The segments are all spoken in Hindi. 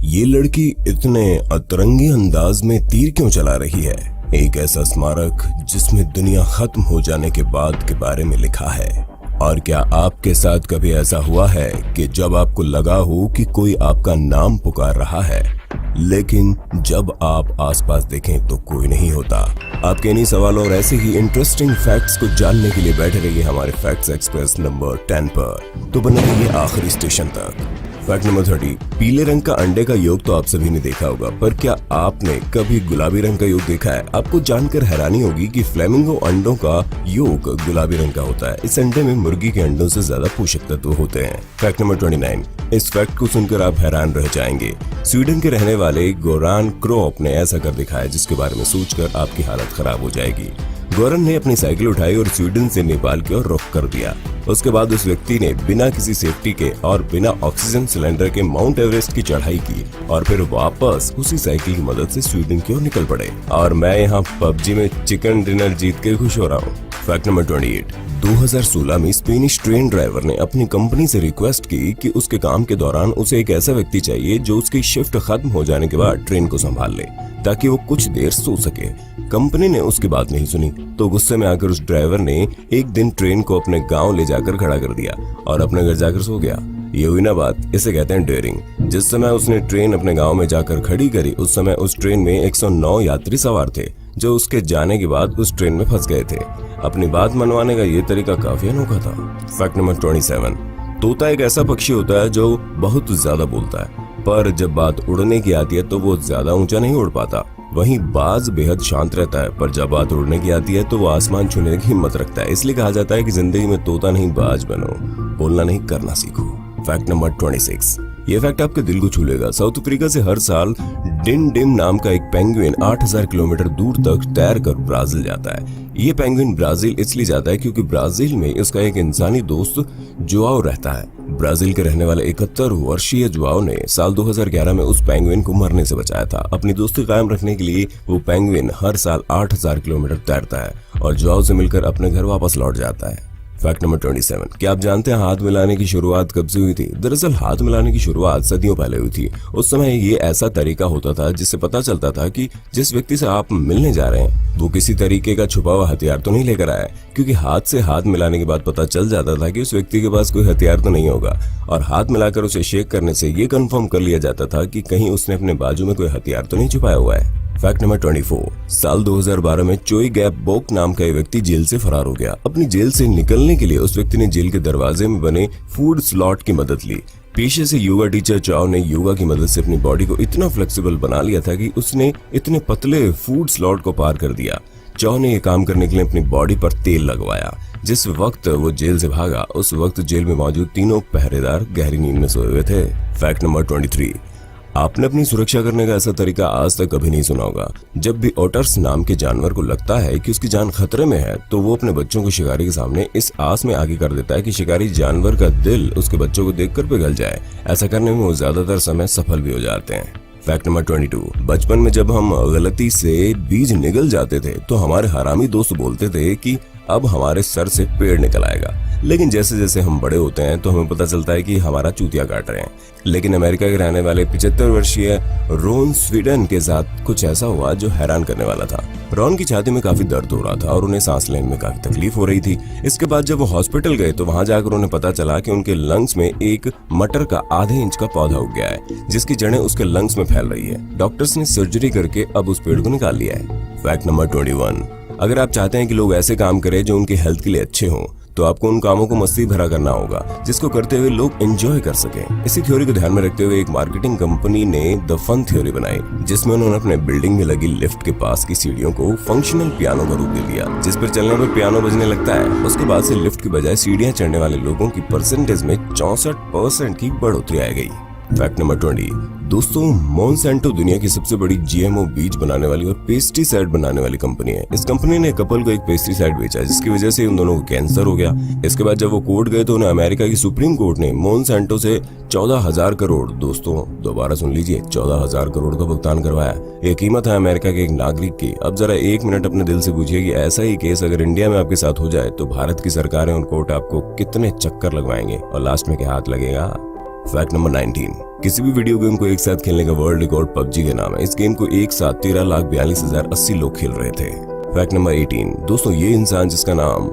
ये लड़की इतने अतरंगी अंदाज में तीर क्यों चला रही है? एक ऐसा स्मारक जिसमें दुनिया खत्म हो जाने के बाद के बारे में लिखा है। और क्या आपके साथ कभी ऐसा हुआ है कि जब आपको लगा हो कि कोई आपका नाम पुकार रहा है, लेकिन जब आप आसपास देखें तो कोई नहीं होता? आपके इन्हीं सवालों और ऐसे ही इंटरेस्टिंग फैक्ट्स को जानने के लिए बैठे रहिए हमारे फैक्ट्स एक्सप्रेस नंबर 10 पर। तो बने रहिए आखिरी स्टेशन तक। फैक्ट नंबर 30, पीले रंग का अंडे का योग तो आप सभी ने देखा होगा, पर क्या आपने कभी गुलाबी रंग का योग देखा है? आपको जानकर हैरानी होगी कि फ्लेमिंगो अंडों का योग गुलाबी रंग का होता है। इस अंडे में मुर्गी के अंडों से ज्यादा पोषक तत्व होते हैं। फैक्ट नंबर 29, इस फैक्ट को सुनकर आप हैरान रह जाएंगे। स्वीडन के रहने वाले गोरान क्रोप ने ऐसा कर दिखाया जिसके बारे में सोचकर आपकी हालत खराब हो जाएगी। गोरन ने अपनी साइकिल उठाई और स्वीडन से नेपाल की ओर रुख कर दिया। उसके बाद उस व्यक्ति ने बिना किसी सेफ्टी के और बिना ऑक्सीजन सिलेंडर के माउंट एवरेस्ट की चढ़ाई की और फिर वापस उसी साइकिल की मदद से स्वीडन की ओर निकल पड़े। और मैं यहाँ पबजी में चिकन डिनर जीत के खुश हो रहा हूँ। फैक्ट नंबर 28, 2016 में स्पेनिश ट्रेन ड्राइवर ने अपनी कंपनी से रिक्वेस्ट की कि उसके काम के दौरान उसे एक ऐसा व्यक्ति चाहिए जो उसकी शिफ्ट खत्म हो जाने के बाद ट्रेन को संभाल ले, ताकि वो कुछ देर सो सके। कंपनी ने उसकी बात नहीं सुनी तो गुस्से में आकर उस ड्राइवर ने एक दिन ट्रेन को अपने गांव ले जाकर खड़ा कर दिया और अपने घर जाकर सो गया। ये हुई ना बात, इसे कहते हैं डेयरिंग। जिस समय उसने ट्रेन अपने गांव में जाकर खड़ी करी, उस समय उस ट्रेन में 109 यात्री सवार थे जो उसके जाने के बाद उस ट्रेन में फंस गए थे। अपनी बात मनवाने का ये तरीका काफी अनोखा था। फैक्ट नंबर 27, तोता एक ऐसा पक्षी होता है जो बहुत ज्यादा बोलता है, पर जब बात उड़ने की आती है तो वो ज्यादा ऊंचा नहीं उड़ पाता। वहीं बाज बेहद शांत रहता है, पर जब बात उड़ने की आती है तो वो आसमान छूने की हिम्मत रखता है। इसलिए कहा जाता है कि जिंदगी में तोता नहीं बाज बनो, बोलना नहीं करना सीखो। फैक्ट नंबर 26, ये फैक्ट आपके दिल को छू लेगा। साउथ अफ्रीका से हर साल डिन डिम नाम का एक पेंगुइन 8000 किलोमीटर दूर तक तैरकर ब्राजील जाता है। ये पेंगुइन ब्राजील इसलिए जाता है क्योंकि ब्राजील में इसका एक इंसानी दोस्त जुआओ रहता है। ब्राजील के रहने वाले 71 वर्षीय जुआओ ने साल 2011 में उस पेंगुइन को मरने से बचाया था। अपनी दोस्ती कायम रखने के लिए वो पेंगुइन हर साल 8000 किलोमीटर तैरता है और जुआओ से मिलकर अपने घर वापस लौट जाता है। फैक्ट नंबर 27, क्या आप जानते हैं हाथ मिलाने की शुरुआत कब से हुई थी? दरअसल हाथ मिलाने की शुरुआत सदियों पहले हुई थी। उस समय ये ऐसा तरीका होता था जिससे पता चलता था कि जिस व्यक्ति से आप मिलने जा रहे हैं वो किसी तरीके का छुपा हुआ हथियार तो नहीं लेकर आया, क्योंकि हाथ से हाथ मिलाने के बाद पता चल जाता था कि उस व्यक्ति के पास कोई हथियार तो नहीं होगा। और हाथ मिलाकर उसे शेक करने से ये कंफर्म कर लिया जाता था कि कहीं उसने अपने बाजू में कोई हथियार तो नहीं छुपाया हुआ है। फैक्ट नंबर 24, साल 2012 में चोई गैप बोक नाम का एक व्यक्ति जेल से फरार हो गया। अपनी जेल से निकलने के लिए उस व्यक्ति ने जेल के दरवाजे में बने फूड स्लॉट की मदद ली। पेशे से योगा टीचर चाओ ने योगा की मदद से अपनी बॉडी को इतना फ्लेक्सिबल बना लिया था कि उसने इतने पतले फूड स्लॉट को पार कर दिया। चाओ ने यह काम करने के लिए अपनी बॉडी पर तेल लगवाया। जिस वक्त वो जेल से भागा उस वक्त जेल में मौजूद तीनों पहरेदार गहरी नींद में सोए हुए थे। फैक्ट नंबर 23, आपने अपनी सुरक्षा करने का ऐसा तरीका आज तक कभी नहीं सुना होगा। जब भी ओटर्स नाम के जानवर को लगता है कि उसकी जान खतरे में है तो वो अपने बच्चों को शिकारी के सामने इस आस में आगे कर देता है कि शिकारी जानवर का दिल उसके बच्चों को देखकर पिघल जाए। ऐसा करने में वो ज्यादातर समय सफल भी हो जाते हैं। फैक्ट नंबर 22, बचपन में जब हम गलती से बीज निगल जाते थे तो हमारे हरामी दोस्त बोलते थे कि अब हमारे सर से पेड़ निकल आएगा, लेकिन जैसे जैसे हम बड़े होते हैं तो हमें पता चलता है कि हमारा चूतिया काट रहे हैं। लेकिन अमेरिका के रहने वाले 75 वर्षीय रोन स्वीडन के साथ कुछ ऐसा हुआ जो हैरान करने वाला था। रॉन की छाती में काफी दर्द हो रहा था और उन्हें सांस लेने में काफी तकलीफ हो रही थी। इसके बाद जब वो हॉस्पिटल गए तो वहां जाकर उन्हें पता चला कि उनके लंग्स में एक मटर का आधे इंच का पौधा उग गया है, जिसकी जड़ें उसके लंग्स में फैल रही है। डॉक्टर्स ने सर्जरी करके अब उस पेड़ को निकाल लिया है। फैक्ट नंबर 21, अगर आप चाहते हैं कि लोग ऐसे काम करें जो उनकी हेल्थ के लिए अच्छे हों तो आपको उन कामों को मस्ती भरा करना होगा जिसको करते हुए लोग एंजॉय कर सकें। इसी थ्योरी को ध्यान में रखते हुए एक मार्केटिंग कंपनी ने द फन थ्योरी बनाई, जिसमें उन्होंने अपने बिल्डिंग में लगी लिफ्ट के पास की सीढ़ियों को फंक्शनल पियानो का रूप दे दिया, जिस पर चलने पर पियानो बजने लगता है। उसके बाद से लिफ्ट की बजाय सीढ़ियां चढ़ने वाले लोगों की परसेंटेज में 64% की बढ़ोतरी आ गई। फैक्ट नंबर 20, दोस्तों मोनसेंटो दुनिया की सबसे बड़ी जीएमओ बीज बनाने वाली और पेस्टिसाइड बनाने वाली कंपनी है। इस कंपनी ने कपल को एक पेस्टिसाइड बेचा जिसकी वजह से उन दोनों को कैंसर हो गया। इसके बाद जब वो कोर्ट गए तो उन्हें अमेरिका की सुप्रीम कोर्ट ने मोनसेंटो से 14,000 करोड़, दोस्तों दोबारा सुन लीजिए, 14,000 करोड़ का भुगतान करवाया। ये कीमत है अमेरिका के एक नागरिक की। अब जरा एक मिनट अपने दिल से पूछिए कि ऐसा ही केस अगर इंडिया में आपके साथ हो जाए तो भारत की सरकारें और कोर्ट आपको कितने चक्कर लगवाएंगे और लास्ट में क्या हाथ लगेगा। फैक्ट नंबर 19, किसी भी वीडियो गेम को एक साथ खेलने का वर्ल्ड रिकॉर्ड पबजी के नाम है। इस गेम को एक साथ 13,42,080 लोग खेल रहे थे। Fact number 18। दोस्तों ये इंसान जिसका नाम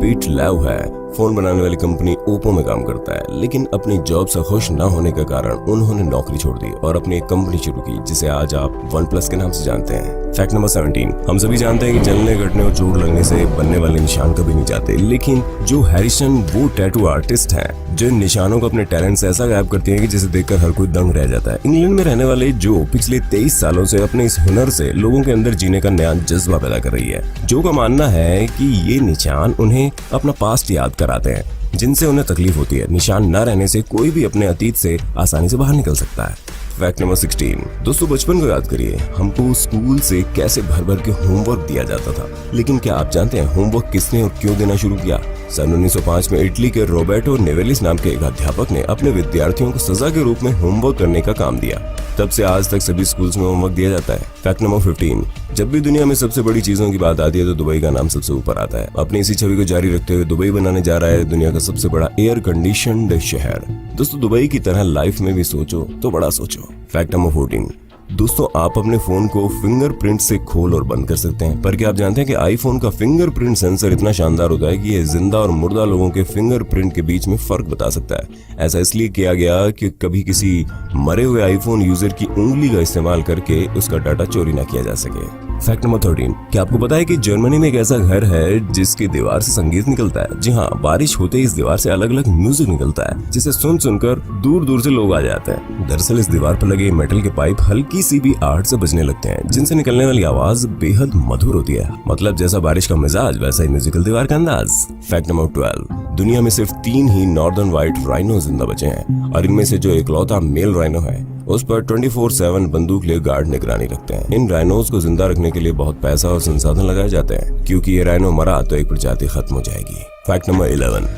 पीट लैव है, फोन बनाने वाली कंपनी ओप्पो में काम करता है, लेकिन अपनी जॉब से खुश न होने के कारण उन्होंने नौकरी छोड़ दी और अपनी एक कंपनी शुरू की जिसे आज आप OnePlus के नाम से जानते हैं। Fact number 17। हम सभी जानते हैं कि जलने, कटने और चोट लगने से बनने वाले निशान कभी नहीं जाते, लेकिन जो हैरिसन वो टैटू आर्टिस्ट हैं जो इन निशानों को अपने टैलेंट से ऐसा गायब करते हैं कि जिसे देखकर हर कोई दंग रह जाता है। इंग्लैंड में रहने वाले जो पिछले 23 सालों से अपने इस हुनर से लोगों के अंदर जीने का नया जज्बा पैदा कर रही है। जो का मानना है कि ये निशान उन्हें अपना पास्ट याद कराते हैं जिनसे उन्हें तकलीफ होती है। निशान न रहने से कोई भी अपने अतीत से आसानी से बाहर निकल सकता है। Fact number 16। दोस्तों बचपन को याद करिए, हमको स्कूल से कैसे भर भर के होमवर्क दिया जाता था, लेकिन क्या आप जानते हैं होमवर्क किसने और क्यों देना शुरू किया? सन 1905 में इटली के रोबर्टो नेवेलिस नाम के एक अध्यापक ने अपने विद्यार्थियों को सजा के रूप में होमवर्क करने का काम दिया। तब से आज तक सभी स्कूल्स में होमवर्क दिया जाता है। Fact number 15। जब भी दुनिया में सबसे बड़ी चीजों की बात आती है तो दुबई का नाम सबसे ऊपर आता है। अपनी इसी छवि को जारी रखते हुए दुबई बनाने जा रहा है दुनिया का सबसे बड़ा एयर कंडीशनड शहर। दोस्तों दुबई की तरह लाइफ में भी सोचो तो बड़ा सोचो। Fact number 14। दोस्तों आप अपने फोन को फिंगरप्रिंट से खोल और बंद कर सकते हैं, पर क्या आप जानते हैं कि आईफोन का फिंगरप्रिंट सेंसर इतना शानदार होता है कि यह जिंदा और मुर्दा लोगों के फिंगरप्रिंट के बीच में फर्क बता सकता है। ऐसा इसलिए किया गया कि कभी किसी मरे हुए आईफोन यूजर की उंगली का इस्तेमाल करके उसका डाटा चोरी ना किया जा सके। Fact number 13। क्या आपको पता है कि जर्मनी में एक ऐसा घर है जिसकी दीवार से संगीत निकलता है? जी हाँ, बारिश होते ही इस दीवार से अलग अलग म्यूजिक निकलता है जिसे सुन सुनकर दूर दूर से लोग आ जाते हैं। दरअसल इस दीवार पर लगे मेटल के पाइप हल्की सी भी आहट से बजने लगते हैं जिनसे निकलने वाली आवाज बेहद मधुर होती है। मतलब जैसा बारिश का मिजाज वैसा ही म्यूजिकल दीवार का अंदाज। Fact number 12। दुनिया में सिर्फ 3 ही नॉर्दर्न व्हाइट राइनो जिंदा बचे हैं और इनमें से जो इकलौता मेल राइनो है उस पर 24/7 बंदूक ले गार्ड निगरानी रखते हैं। इन राइनोज को जिंदा रखने के लिए बहुत पैसा और संसाधन लगाए जाते हैं क्योंकि ये राइनो मरा तो एक प्रजाति खत्म हो जाएगी। Fact number 11।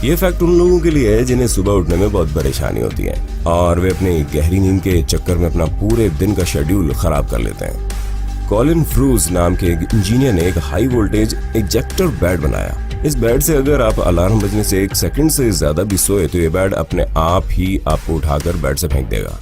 ये फैक्ट उन लोगों के लिए है जिन्हें सुबह उठने में बहुत परेशानी होती है और वे अपनी गहरी नींद के चक्कर में अपना पूरे दिन का शेड्यूल खराब कर लेते हैं। कॉलिन फ्रूज नाम के एक इंजीनियर ने एक हाई वोल्टेज इजेक्टर बेड बनाया। इस बेड से अगर आप अलार्म बजने से 1 सेकंड से ज्यादा भी सोए तो ये बेड अपने आप ही आपको उठाकर बेड से फेंक देगा।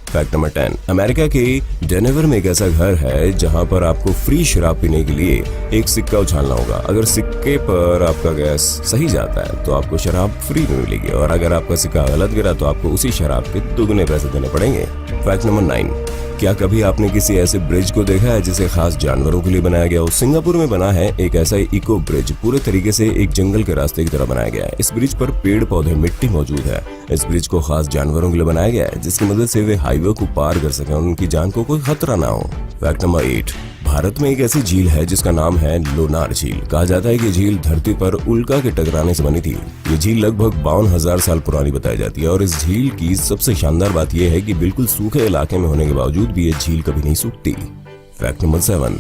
Fact number 10। अमेरिका के डेनवर में एक ऐसा घर है जहां पर आपको फ्री शराब पीने के लिए एक सिक्का उछालना होगा। अगर सिक्के पर आपका गैस सही जाता है तो आपको शराब फ्री में मिलेगी और अगर आपका सिक्का गलत गिरा तो आपको उसी शराब के दुगने पैसे देने पड़ेंगे। Fact number 9। क्या कभी आपने किसी ऐसे ब्रिज को देखा है जिसे खास जानवरों के लिए बनाया गया हो? सिंगापुर में बना है एक ऐसा इको ब्रिज, पूरे तरीके से एक जंगल के रास्ते की तरह बनाया गया है। इस ब्रिज पर पेड़ पौधे मिट्टी मौजूद है। इस ब्रिज को खास जानवरों के लिए बनाया गया है जिसकी मदद से वे हाईवे को पार कर सकें और उनकी जान को कोई खतरा ना हो। Fact number 8। भारत में एक ऐसी झील है जिसका नाम है लोनार झील। कहा जाता है कि झील धरती पर उल्का के टकराने से बनी थी। ये झील लगभग 52,000 साल पुरानी बताई जाती है और इस झील की सबसे शानदार बात यह है कि बिल्कुल सूखे इलाके में होने के बावजूद भी ये झील कभी नहीं सूखती। Fact number 7।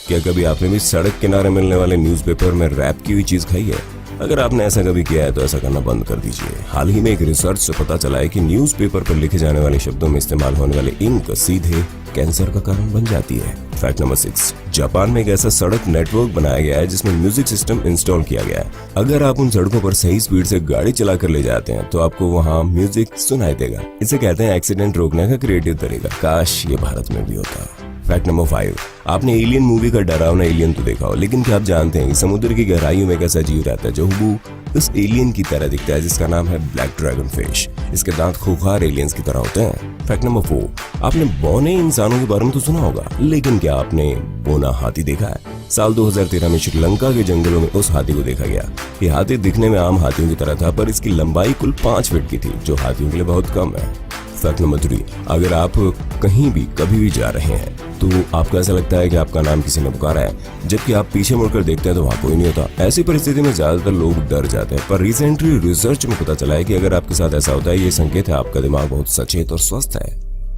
क्या कभी आपने भी सड़क किनारे मिलने वाले न्यूज़पेपर में रैप की हुई चीज खाई है? अगर आपने ऐसा कभी किया है तो ऐसा करना बंद कर दीजिए। हाल ही में एक रिसर्च से पता चला है कि न्यूज़पेपर पर लिखे जाने वाले शब्दों में इस्तेमाल होने वाले इंक सीधे कैंसर का कारण बन जाती है। Fact number 6। जापान में एक ऐसा सड़क नेटवर्क बनाया गया है जिसमें म्यूजिक सिस्टम इंस्टॉल किया गया है। अगर आप उन सड़कों पर सही स्पीड से गाड़ी चलाकर ले जाते हैं तो आपको वहाँ म्यूजिक सुनाई देगा। इसे कहते हैं एक्सीडेंट रोकने का क्रिएटिव तरीका। काश ये भारत में भी होता। Fact number 5। आपने एलियन मूवी का डरावना एलियन तो देखा हो, लेकिन क्या आप जानते हैं कि समुद्र की गहराइयों में एक ऐसा जीव रहता है जो हूबहू उस एलियन की तरह दिखता है जिसका नाम है ब्लैक ड्रैगन फिश। इसके दांत खूंखार एलियंस की तरह होते हैं। Fact number 4। आपने बौने इंसानों के बारे में तो सुना होगा, लेकिन क्या आपने बोना हाथी देखा है? साल 2013 में श्रीलंका के जंगलों में उस हाथी को देखा गया। ये हाथी दिखने में आम हाथियों की तरह था पर इसकी लंबाई कुल 5 फीट की थी जो हाथियों के लिए बहुत कम है। Fact number 3। अगर आप कहीं भी कभी भी जा रहे हैं तो आपको ऐसा लगता है कि आपका नाम किसी ने पुकारा है, जबकि आप पीछे मुड़कर देखते हैं तो वहाँ कोई नहीं होता। ऐसी परिस्थिति में ज्यादातर लोग डर जाते हैं, पर रिसेंटली रिसर्च में पता चला है कि अगर आपके साथ ऐसा होता है ये संकेत है आपका दिमाग बहुत सचेत और स्वस्थ है।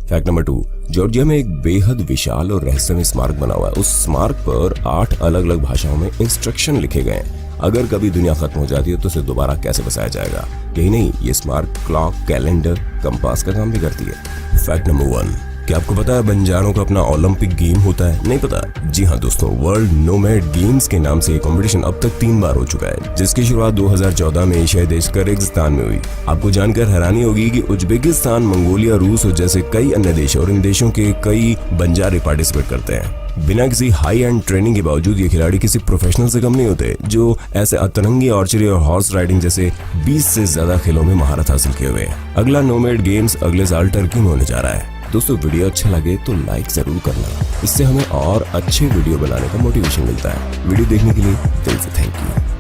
Fact number 2। जॉर्जिया में एक बेहद विशाल और रहस्यमय स्मारक बना हुआ है। उस स्मारक पर 8 अलग अलग भाषाओं में इंस्ट्रक्शन लिखे गए हैं। अगर कभी दुनिया खत्म हो जाती है तो उसे दोबारा कैसे बसाया जाएगा। यही नहीं, ये स्मारक क्लॉक, कैलेंडर, कंपास का काम भी करती है। Fact number 1। क्या आपको पता है बंजारों का अपना ओलंपिक गेम होता है? नहीं पता? जी हाँ दोस्तों, वर्ल्ड नोमैड गेम्स के नाम से ये कंपटीशन अब तक 3 बार हो चुका है, जिसकी शुरुआत 2014 में एशियाई देश किर्गिस्तान में हुई। आपको जानकर हैरानी होगी कि उज्बेकिस्तान, मंगोलिया, रूस और जैसे कई अन्य देश और इन देशों के कई बंजारे पार्टिसिपेट करते हैं। बिना किसी हाई एंड ट्रेनिंग के बावजूद ये खिलाड़ी किसी प्रोफेशनल से कम नहीं होते, जो ऐसे अतरंगी, आर्चरी और हॉर्स राइडिंग जैसे 20 से ज्यादा खेलों में महारत हासिल किए हुए हैं। अगला नोमैड गेम्स अगले साल टर्की में होने जा रहा है। दोस्तों वीडियो अच्छा लगे तो लाइक जरूर करना, इससे हमें और अच्छे वीडियो बनाने का मोटिवेशन मिलता है। वीडियो देखने के लिए दिल से थैंक यू।